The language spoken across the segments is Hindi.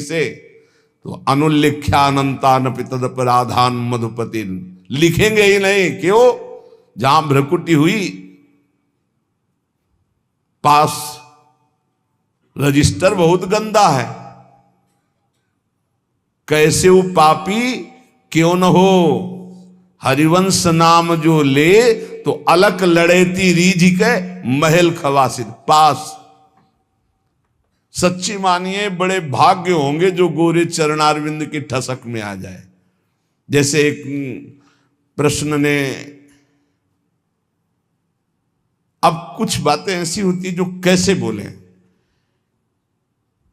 से तो अनुल्लिख्यानंतानपि तदपराधान मधुपति लिखेंगे ही नहीं। क्यों? जहां भ्रकुटी हुई पास रजिस्टर बहुत गंदा है। कैसे वो पापी क्यों न हो, हरिवंश नाम जो ले तो अलक लड़ेती रीझ के महल खवासिद पास। सच्ची मानिए बड़े भाग्य होंगे जो गोरे चरणारविंद की ठसक में आ जाए। जैसे एक प्रश्न ने, अब कुछ बातें ऐसी होती जो कैसे बोलें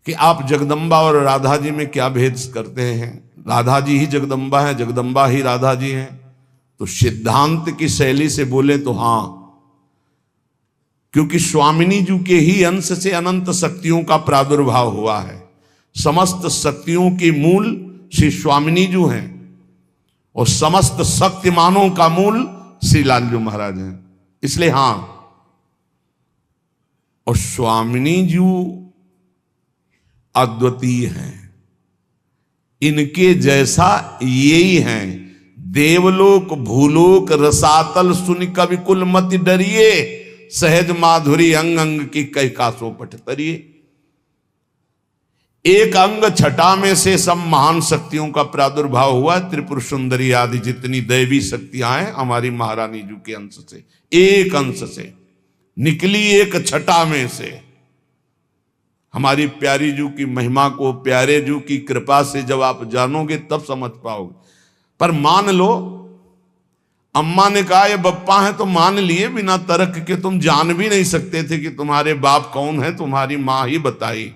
कि आप जगदम्बा और राधा जी में क्या भेद करते हैं? राधा जी ही जगदम्बा है, जगदम्बा ही राधा जी हैं। तो सिद्धांत की शैली से बोले तो हां, क्योंकि स्वामिनी जी के ही अंश से अनंत शक्तियों का प्रादुर्भाव हुआ है। समस्त शक्तियों की मूल श्री स्वामिनी जी हैं और समस्त शक्तिमानों का मूल श्री लालजू महाराज हैं। इसलिए हां, और स्वामिनी जी अद्वितीय हैं, इनके जैसा यही हैं। देवलोक भूलोक रसातल सुन कवि कुल मति डरिए, सहज माधुरी अंग अंग की कई कासो पट तरिए। एक अंग छटा में से सब महान शक्तियों का प्रादुर्भाव हुआ। त्रिपुर सुंदरी आदि जितनी दैवी शक्तियां हैं हमारी महारानी जी के अंश से, एक अंश से निकली, एक छटा में से। हमारी प्यारी जू की महिमा को, प्यारे जू की कृपा से जब आप जानोगे तब समझ पाओगे। पर मान लो अम्मा ने कहा ये बप्पा है तो मान लिए बिना तर्क के। तुम जान भी नहीं सकते थे कि तुम्हारे बाप कौन है, तुम्हारी मां ही बताई।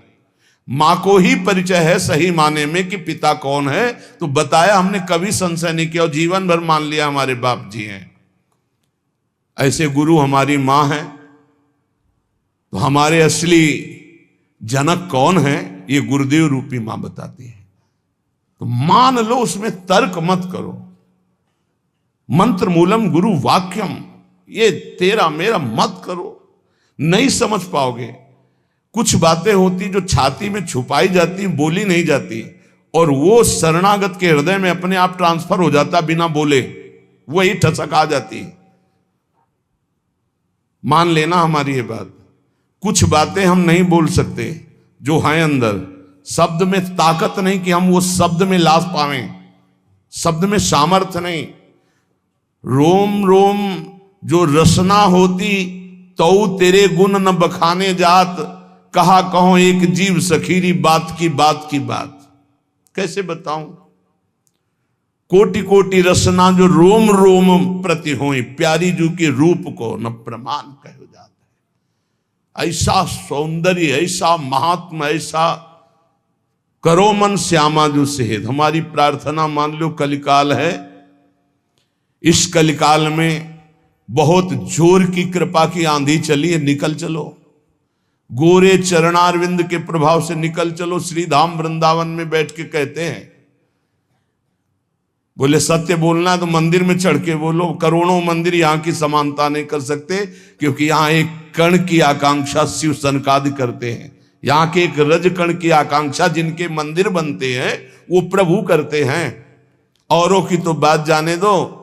मां को ही परिचय है सही माने में कि पिता कौन है, तो बताया। हमने कभी संशय नहीं किया और जीवन भर मान लिया हमारे बाप जी हैं। ऐसे गुरु हमारी मां है। तो हमारे असली जनक कौन है ये गुरुदेव रूपी मां बताती है। तो मान लो, उसमें तर्क मत करो। मंत्र मूलम गुरु वाक्यम, ये तेरा मेरा मत करो, नहीं समझ पाओगे। कुछ बातें होती जो छाती में छुपाई जाती, बोली नहीं जाती, और वो शरणागत के हृदय में अपने आप ट्रांसफर हो जाता बिना बोले, वही ठसक आ जाती। मान लेना हमारी ये बात। कुछ बातें हम नहीं बोल सकते जो हैं अंदर, शब्द में ताकत नहीं कि हम वो शब्द में लाश पावें, शब्द में सामर्थ्य नहीं। रोम रोम जो रसना होती तो तेरे गुण न बखाने जात, कहा कहो एक जीव सखीरी बात की बात की बात। कैसे बताऊं? कोटि कोटि रसना जो रोम रोम प्रति होई, प्यारी जू के रूप को न प्रमाण कहो जाता है। ऐसा सौंदर्य, ऐसा महात्मा, ऐसा करो मन श्यामा जो सेहद। हमारी प्रार्थना मान लो कलिकाल है, इस कलिकाल में बहुत जोर की कृपा की आंधी चली है, निकल चलो। गोरे चरणारविंद के प्रभाव से निकल चलो। श्री धाम वृंदावन में बैठ के कहते हैं, बोले सत्य बोलना है तो मंदिर में चढ़ के बोलो। करोड़ों मंदिर यहां की समानता नहीं कर सकते, क्योंकि यहां एक कण की आकांक्षा शिव सनकादि करते हैं। यहां के एक रज कण की आकांक्षा जिनके मंदिर बनते हैं वो प्रभु करते हैं। औरों की तो बात जाने दो,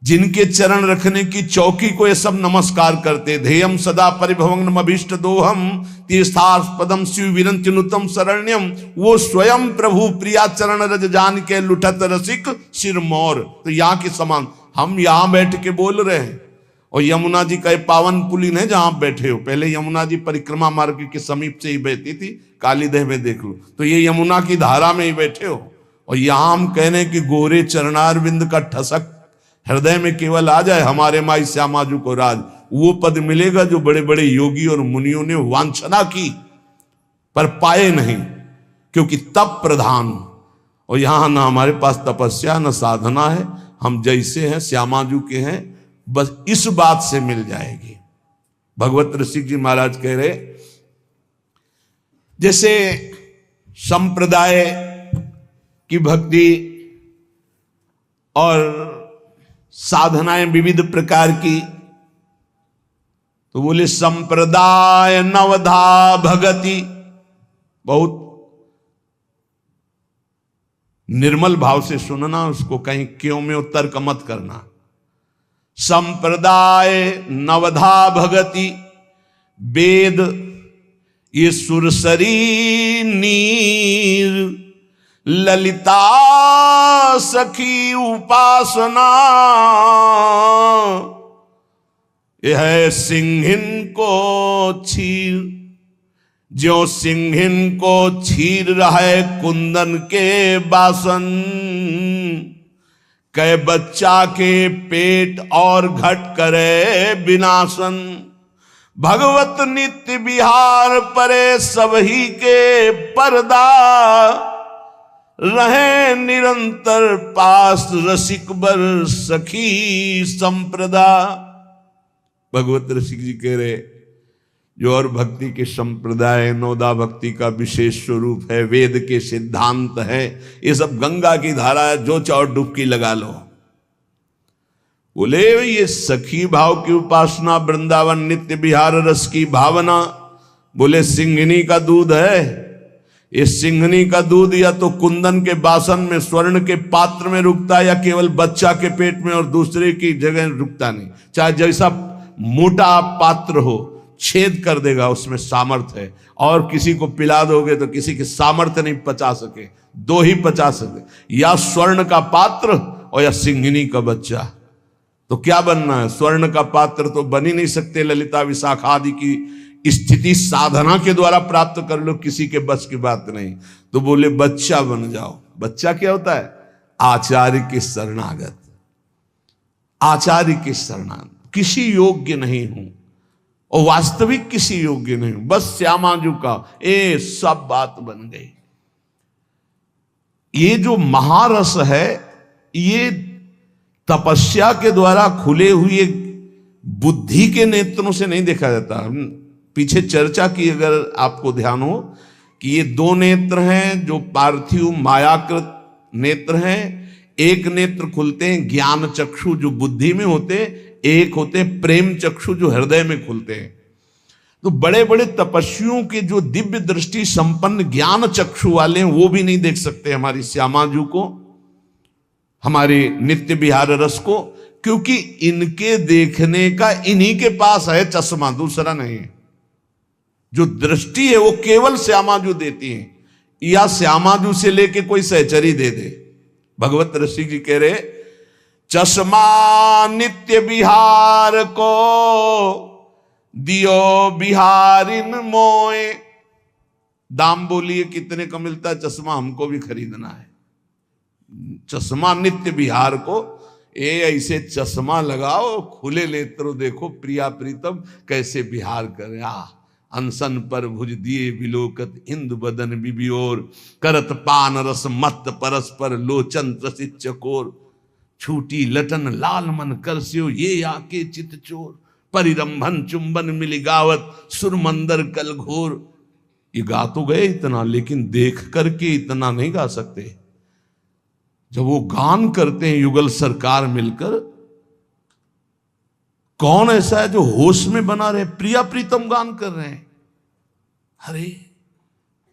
जिनके चरण रखने की चौकी को ये सब नमस्कार करते। ध्येयम सदा परिभवंगम अभीष्ट दोहम तीर्थास्पदम शिव विरंत्यनुतम शरण्यम। वो स्वयं प्रभु प्रिया चरण रज जान के लुठत रसिक सिरमौर। तो यहाँ के समान हम यहाँ बैठ के बोल रहे हैं, और यमुना जी का पावन पुलिन है जहां आप बैठे हो। पहले यमुना जी परिक्रमा मार्ग के समीप से ही बहती थी, कालीदेह में देख लो। तो ये यमुना की धारा में ही बैठे हो, और यहां हम कह रहे हैं कि गोरे चरणारविंद का ठसक हृदय में केवल आ जाए, हमारे माई श्यामाजू को राज। वो पद मिलेगा जो बड़े बड़े योगी और मुनियों ने वांछना की पर पाए नहीं, क्योंकि तप प्रधान। और यहां ना हमारे पास तपस्या न साधना है, हम जैसे हैं श्यामाजू के हैं, बस इस बात से मिल जाएगी। भगवत ऋषिक जी महाराज कह रहे, जैसे संप्रदाय की भक्ति और साधनाएं विविध प्रकार की, तो बोले संप्रदाय नवधा भगति। बहुत निर्मल भाव से सुनना, उसको कहीं क्यों में तर्क मत करना। संप्रदाय नवधा भगति वेद ये सुरसरी नीर, ललिता सखी उपासना यह है सिंहिन को छीर। ज्यों सिंहिन को छीर रहे कुंदन के बासन, कै बच्चा के पेट और घट करे विनाशन। भगवत नित्य विहार परे सबही के पर्दा, रहे निरंतर पास रसिक बर सखी संप्रदा। भगवत रसिक जी कह रहे जो और भक्ति के संप्रदाय नौदा भक्ति का विशेष स्वरूप है, वेद के सिद्धांत है, ये सब गंगा की धारा है, जो चाहो डुबकी लगा लो। बोले ये सखी भाव की उपासना, वृंदावन नित्य विहार रस की भावना, बोले सिंघनी का दूध है। ये सिंघनी का दूध या तो कुंदन के बासन में स्वर्ण के पात्र में रुकता है, या केवल बच्चा के पेट में और दूसरे की जगह रुकता नहीं। चाहे जैसा मोटा पात्र हो, छेद कर देगा, उसमें सामर्थ्य है। और किसी को पिला दोगे तो किसी के सामर्थ्य नहीं पचा सके, दो ही पचा सके, या स्वर्ण का पात्र और या सिंघनी का बच्चा। तो क्या बनना है? स्वर्ण का पात्र तो बन ही नहीं सकते, ललिता विशाखा आदि की स्थिति साधना के द्वारा प्राप्त कर लो, किसी के बस की बात नहीं। तो बोले बच्चा बन जाओ। बच्चा क्या होता है? आचार्य के शरणागत, आचार्य के शरणागत। किसी योग्य नहीं हूं और वास्तविक किसी योग्य नहीं हूं, बस श्यामाजू का ए सब बात बन गई। ये जो महारस है, ये तपस्या के द्वारा खुले हुए बुद्धि के नेत्रों से नहीं देखा जाता। पीछे चर्चा की, अगर आपको ध्यान हो, कि ये दो नेत्र हैं जो पार्थिव मायाकृत नेत्र हैं। एक नेत्र खुलते हैं ज्ञान चक्षु जो बुद्धि में होते, एक होते प्रेम चक्षु जो हृदय में खुलते हैं। तो बड़े बड़े तपस्वियों के जो दिव्य दृष्टि संपन्न ज्ञान चक्षु वाले हैं, वो भी नहीं देख सकते हमारी श्यामाजू को, हमारे नित्य विहार रस को, क्योंकि इनके देखने का इन्हीं के पास है चश्मा, दूसरा नहीं है। जो दृष्टि है वो केवल श्यामाजू देती है, या श्यामाजू से लेके कोई सहचरी दे दे। भगवत रसिक जी कह रहे चश्मा नित्य विहार को दियो बिहारिन मोए। दाम बोलिए कितने का मिलता है चश्मा? हमको भी खरीदना है चश्मा नित्य विहार को। ऐसे चश्मा लगाओ, खुले नेत्र देखो प्रिया प्रीतम कैसे विहार करे। अनसन पर भुज दिए विलोकत इंदु बदन बिबियोर, करत पान रस मत परस्पर लोचन त्रसित चकोर। छूटी लटन लाल मन करस्यो ये आके चित चोर, परिरंभन चुंबन मिली गावत सुरमंदर कल घोर। ये गा तो गए इतना, लेकिन देख करके इतना नहीं गा सकते। जब वो गान करते हैं युगल सरकार मिलकर, कौन ऐसा है जो होश में बना रहे? प्रिया प्रीतम गान कर रहे हैं। हरे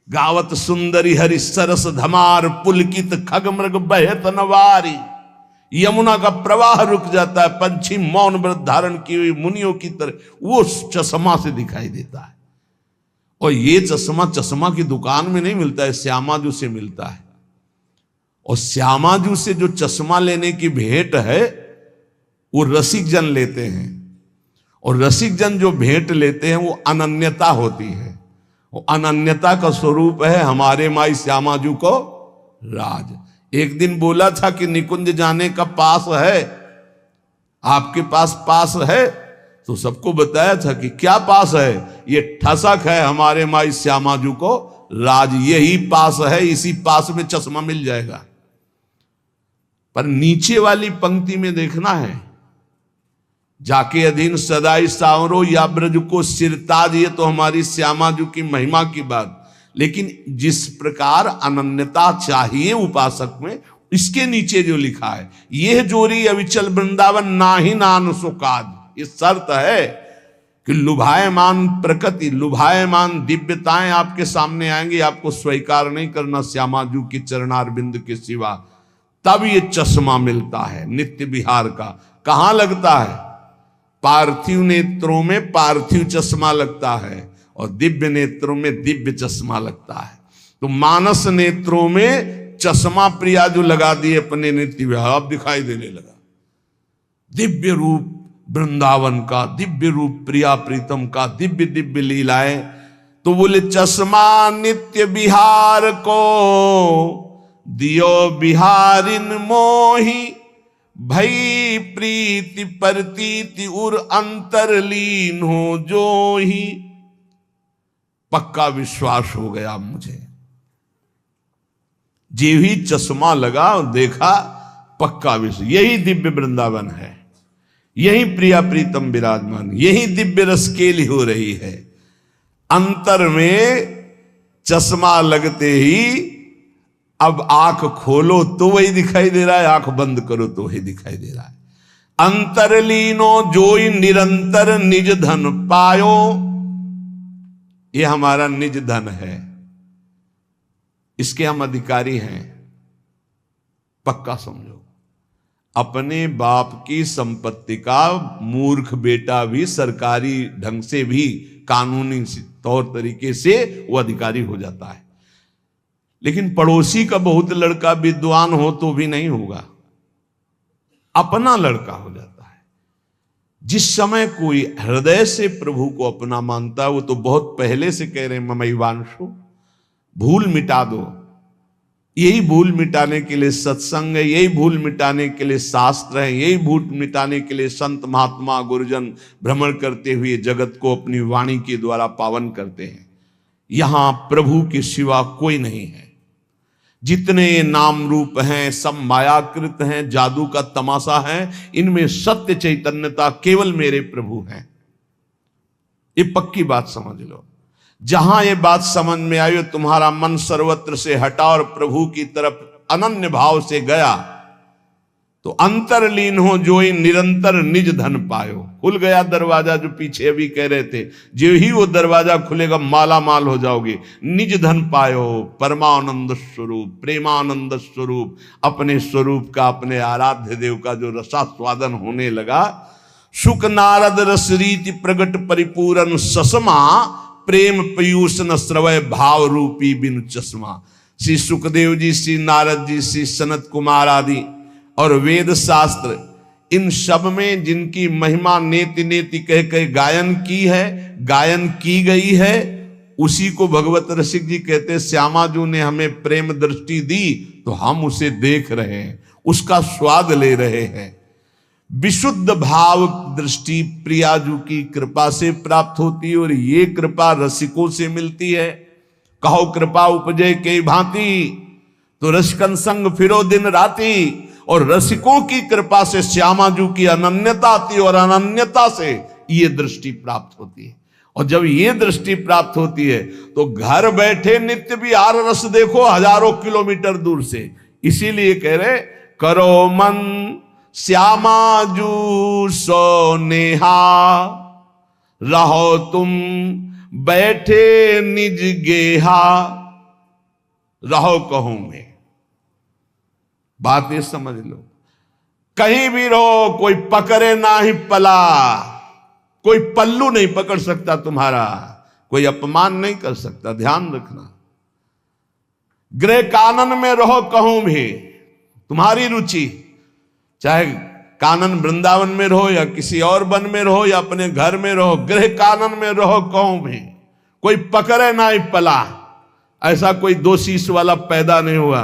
गावत सुंदरी हरि सरस धमार, पुलकित खग मृग बहत नवारी। यमुना का प्रवाह रुक जाता है, पंछी मौन व्रत धारण की हुई मुनियों की तरह वो चश्मा से दिखाई देता है। और ये चश्मा की दुकान में नहीं मिलता है, श्यामाजू से मिलता है। और श्यामाजू से जो चश्मा लेने की भेंट है वो रसिक जन लेते हैं, और रसिक जन जो भेंट लेते हैं वो अनन्यता होती है। वो अनन्यता का स्वरूप है हमारे माई श्यामाजू को राज। एक दिन बोला था कि निकुंज जाने का पास है, आपके पास है, तो सबको बताया था कि क्या पास है? ये ठसक है हमारे माई श्यामाजू को राज, यही पास है, इसी पास में चश्मा मिल जाएगा। पर नीचे वाली पंक्ति में देखना है, जाके अधीन सदाई सावरो या ब्रज को सिरताज, ये तो हमारी श्यामाजू की महिमा की बात। लेकिन जिस प्रकार अनन्यता चाहिए उपासक में, इसके नीचे जो लिखा है, यह जोरी अविचल वृंदावन ना ही नान सुकाज, ये शर्त है कि लुभायमान प्रकृति, लुभायमान दिव्यताएं आपके सामने आएंगी, आपको स्वीकार नहीं करना श्यामाजू की चरणारविंद के सिवा, तब ये चश्मा मिलता है नित्य विहार का। कहां लगता है? पार्थिव नेत्रों में पार्थिव चश्मा लगता है और दिव्य नेत्रों में दिव्य चश्मा लगता है। तो मानस नेत्रों में चश्मा प्रिया जो लगा दिए अपने नित्य विहार, अब दिखाई देने लगा दिव्य रूप वृंदावन का, दिव्य रूप प्रिया प्रीतम का, दिव्य दिव्य लीलाएं। तो बोले चश्मा नित्य विहार को दियो बिहारिन मोही, भई प्रीति प्रतीति उर अंतरलीन हो जो ही। पक्का विश्वास हो गया मुझे, जे ही चश्मा लगा और देखा, पक्का विश्वास, यही दिव्य वृंदावन है, यही प्रिया प्रीतम विराजमान, यही दिव्य रसकेली हो रही है। अंतर में चश्मा लगते ही अब आंख खोलो तो वही दिखाई दे रहा है, आंख बंद करो तो वही दिखाई दे रहा है। अंतरलीनो जोई निरंतर निज धन पायो, ये हमारा निज धन है, इसके हम अधिकारी हैं। पक्का समझो, अपने बाप की संपत्ति का मूर्ख बेटा भी सरकारी ढंग से भी कानूनी तौर तरीके से वो अधिकारी हो जाता है, लेकिन पड़ोसी का बहुत लड़का विद्वान हो तो भी नहीं होगा, अपना लड़का हो जाता है। जिस समय कोई हृदय से प्रभु को अपना मानता है, वो तो बहुत पहले से कह रहे हैं ममैवांशु, भूल मिटा दो। यही भूल मिटाने के लिए सत्संग है, यही भूल मिटाने के लिए शास्त्र है, यही भूल मिटाने के लिए संत महात्मा गुरुजन भ्रमण करते हुए जगत को अपनी वाणी के द्वारा पावन करते हैं। यहां प्रभु के सिवा कोई नहीं है। जितने नाम रूप हैं सब मायाकृत हैं, जादू का तमाशा है, इनमें सत्य चैतन्यता केवल मेरे प्रभु हैं। ये पक्की बात समझ लो। जहां ये बात समझ में आई, तुम्हारा मन सर्वत्र से हटा और प्रभु की तरफ अनन्य भाव से गया, तो अंतरलीन हो जो ही निरंतर निज धन पायो। खुल गया दरवाजा, जो पीछे अभी कह रहे थे, जो ही वो दरवाजा खुलेगा माला माल हो जाओगे। निज धन पायो, परमानंद स्वरूप, प्रेमानंद स्वरूप, अपने स्वरूप का, अपने आराध्य देव का जो रसास्वादन होने लगा। सुख नारद रस रीति प्रगट परिपूरन ससमा, प्रेम पयूष न श्रवय भाव रूपी बिनु चश्मा। श्री सुखदेव जी, श्री नारद जी, श्री सनत कुमार आदि और वेद शास्त्र, इन सब में जिनकी महिमा नेति नेति कह कह गायन की है, गायन की गई है, उसी को भगवत रसिक जी कहते हैं श्यामाजू ने हमें प्रेम दृष्टि दी तो हम उसे देख रहे हैं, उसका स्वाद ले रहे हैं। विशुद्ध भाव दृष्टि प्रियाजू की कृपा से प्राप्त होती है, और ये कृपा रसिकों से मिलती है। कहो कृपा उपजे के भांति, तो रसिकन संग फिरो दिन राती। और रसिकों की कृपा से श्यामाजू की अनन्यता आती है, और अनन्यता से ये दृष्टि प्राप्त होती है। और जब ये दृष्टि प्राप्त होती है तो घर बैठे नित्य विहार रस देखो हजारों किलोमीटर दूर से। इसीलिए कह रहे, करो मन श्यामाजू सो नेहा, रहो तुम बैठे निज गेहा, रहो कहूं मैं। बात ये समझ लो, कहीं भी रहो, कोई पकड़े ना ही पला, कोई पल्लू नहीं पकड़ सकता तुम्हारा, कोई अपमान नहीं कर सकता। ध्यान रखना, गृह कानन में रहो कहूं भी, तुम्हारी रुचि, चाहे कानन वृंदावन में रहो या किसी और वन में रहो या अपने घर में रहो, गृह कानन में रहो कहूं भी, कोई पकड़े ना ही पला। ऐसा कोई दो शीश वाला पैदा नहीं हुआ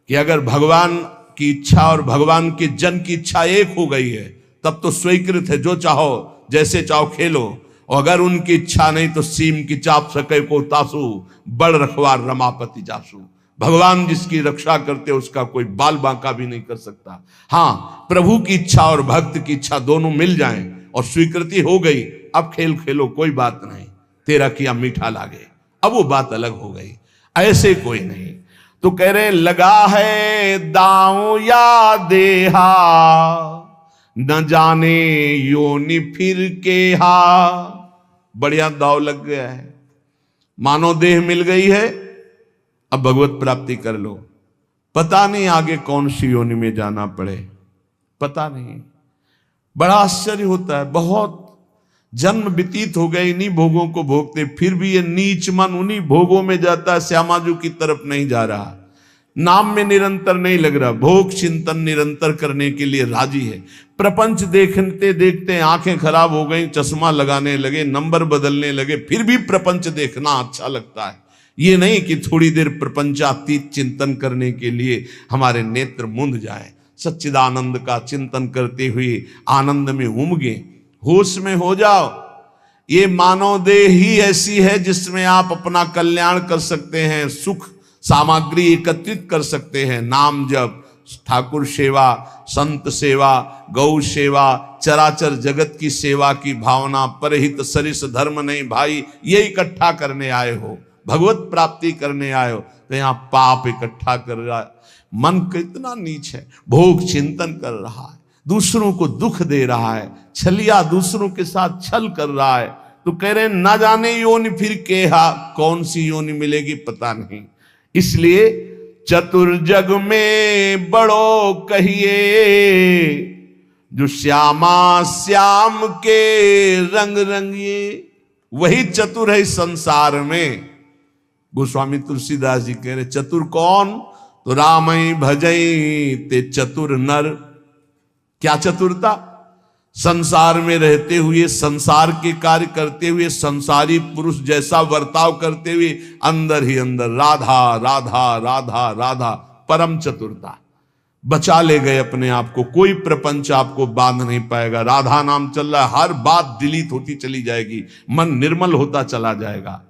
कि अगर भगवान की इच्छा और भगवान के जन की इच्छा एक हो गई है तब तो स्वीकृत है, जो चाहो जैसे चाहो खेलो। और अगर उनकी इच्छा नहीं तो सीम की चाप सके को तासु, बड़ रखवार रमापति जासु। भगवान जिसकी रक्षा करते उसका कोई बाल बांका भी नहीं कर सकता। हाँ, प्रभु की इच्छा और भक्त की इच्छा दोनों मिल जाएं और स्वीकृति हो गई, अब खेल खेलो, कोई बात नहीं, तेरा किया मीठा लागे, अब वो बात अलग हो गई। ऐसे कोई नहीं। तो कह रहे, लगा है दांव या देहा, न जाने योनि फिर के हा, बढ़िया दाव लग गया है, मानव देह मिल गई है, अब भगवत प्राप्ति कर लो, पता नहीं आगे कौन सी योनि में जाना पड़े, पता नहीं। बड़ा आश्चर्य होता है, बहुत जन्म व्यतीत हो गए इन्हीं भोगों को भोगते, फिर भी ये नीच मन उन्हीं भोगों में जाता है, श्यामाजू की तरफ नहीं जा रहा, नाम में निरंतर नहीं लग रहा, भोग चिंतन निरंतर करने के लिए राजी है। प्रपंच देखते देखते आंखें खराब हो गई, चश्मा लगाने लगे, नंबर बदलने लगे, फिर भी प्रपंच देखना अच्छा लगता है। ये नहीं कि थोड़ी देर प्रपंचातीत चिंतन करने के लिए हमारे नेत्र मुंद जाए, सच्चिदानंद का चिंतन करते हुए आनंद में उमगे, होश में हो जाओ। ये मानव देह ही ऐसी है जिसमें आप अपना कल्याण कर सकते हैं, सुख सामग्री एकत्रित कर सकते हैं, नाम जप, ठाकुर सेवा, संत सेवा, गौ सेवा, चराचर जगत की सेवा की भावना, परहित सरिस धर्म नहीं भाई, ये इकट्ठा करने आए हो, भगवत प्राप्ति करने आए हो, तो यहाँ पाप इकट्ठा कर रहा है। मन कितना नीच है, भोग चिंतन कर रहा है, दूसरों को दुख दे रहा है, छलिया दूसरों के साथ छल कर रहा है, तो कह रहे ना जाने योनि फिर केहा, कौन सी योनि मिलेगी पता नहीं। इसलिए चतुर्जग में बड़ो कहिए, जो श्यामा श्याम के रंग रंगिए, वही चतुर है संसार में। गोस्वामी तुलसीदास जी कह रहे चतुर कौन, तो रामई भजई ते चतुर नर। क्या चतुरता, संसार में रहते हुए, संसार के कार्य करते हुए, संसारी पुरुष जैसा बर्ताव करते हुए, अंदर ही अंदर राधा राधा राधा राधा, परम चतुरता। बचा ले गए अपने आप को, कोई प्रपंच आपको बांध नहीं पाएगा। राधा नाम चल रहा है, हर बात डिलीट होती चली जाएगी, मन निर्मल होता चला जाएगा।